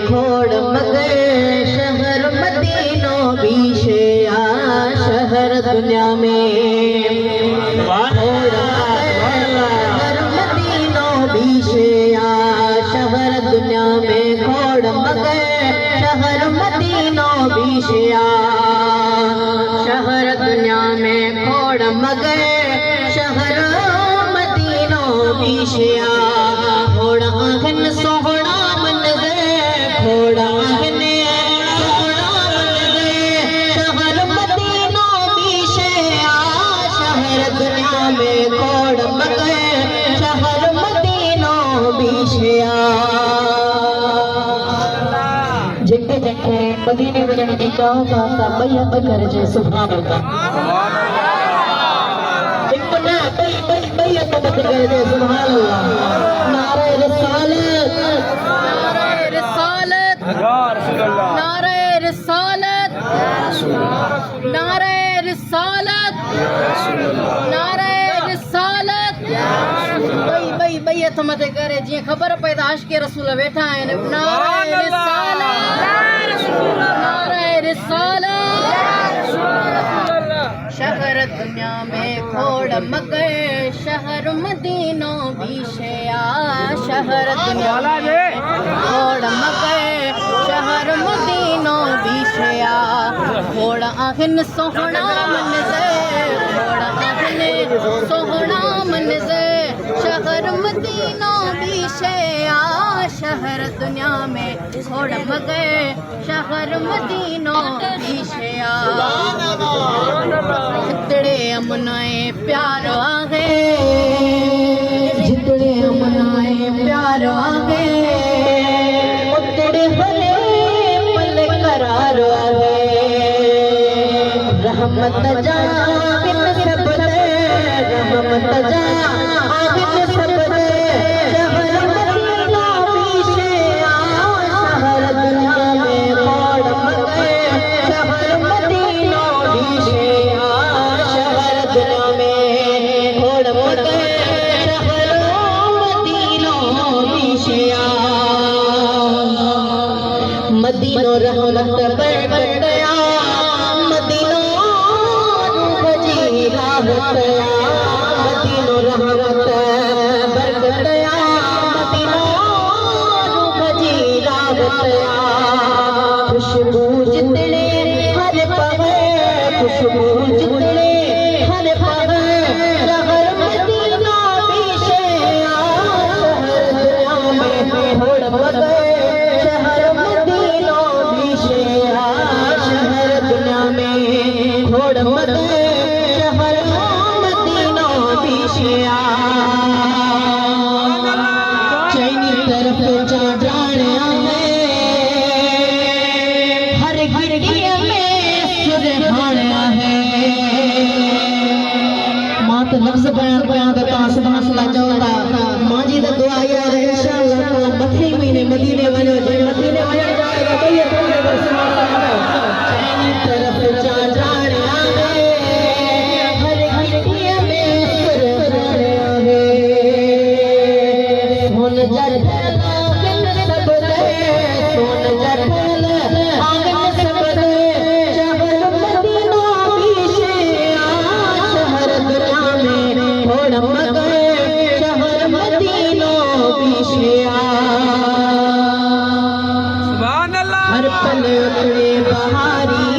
खोड़ मगर शहर मदीनो बीशे आ शहर दुनिया में शहर मदीनो बीशे आ शहर दुनिया में खोड़ मगर शहर मदीनो बीशे आ शहर दुनिया में खोड़ मगर शहर मदीनो बीशे आ खोड़ आखन सोहना मन दे खोड़ आखन सोहना मन दे शहर मदीनो बीशे आ शहर दुनिया में खोड़ मगर शहर मदीनो बीशे आ जेके जेके मदीने वञण जी चाह सां ॿई हथ करजे सुभान अल्लाह हिकु न ॿई हथ मथे करजे सुभान अल्लाह नारे रिसालत या रसूल अल्लाह नारे रिसालत नारे रिसालत नारे रिसालत बई हथ मथे करे जीअं ख़बर पए त आशिक़ रसूल वेठा आहिनि नारे रिसालत नारे रिसालत शहर दुनिया में खोड़ मगर शहर मदीनो बीशे आ शहर दुनिया में खोड़ मगर शहर मदीनो बीशे आ खोड़ आहिन सोहना मन से खोड़ आहिन सोहना मन से शहर मदीनो बीशे आ शहर दुनिया में खोड़ मगर शहर मदीनो बीशे आ जितने अमनाए प्यार आगे जितने अमनाए प्यार आगे उतने भले पल करार आगे रहमत जा बिन सब दे रहमत जा बिन सब दे शहर मदीना बीशे आ शहर दुनिया में खोड़ मगर शहर मदीना बीशे आ शहर दुनिया में खोड़ मगर शहर मदीना बीशे आ मदीनो रहमत बरकत आ मदीनो रूह जी राहत आ मदीनो रहमत बरकत आ मदीनो रूह जी राहत आ खुशबू जितने हर पवे खुशबू जितने हर पवे शहर मदीना बीशे आ शहर दुनिया में खोड़ मगर शहर मदीना बीशे आ शहर दुनिया में खोड़ मगर शहर मदीना बीशे आ चैनी तरफ जा जाने हर घड़िया में सुरहाना है मां तो लफ्ज़ बयान बयान तो सुभान अल्लाह चवंदा मां जी तो दुआ यार इंशाअल्लाह तो मथे महीने मदीने वञो जे मदीने वञण जाएगा तो ये सुभान अल्लाह चैनी तरफ जा जाने हर घड़िया में सुरहाना है सोन जर आंगन सब दे सोन जर आंगन सब दे शहर मदीना बीशे आ शहर दुनिया में खोड़ मगर शहर मदीना बीशे आ सुभान अल्लाह हर पल उतरे बहारी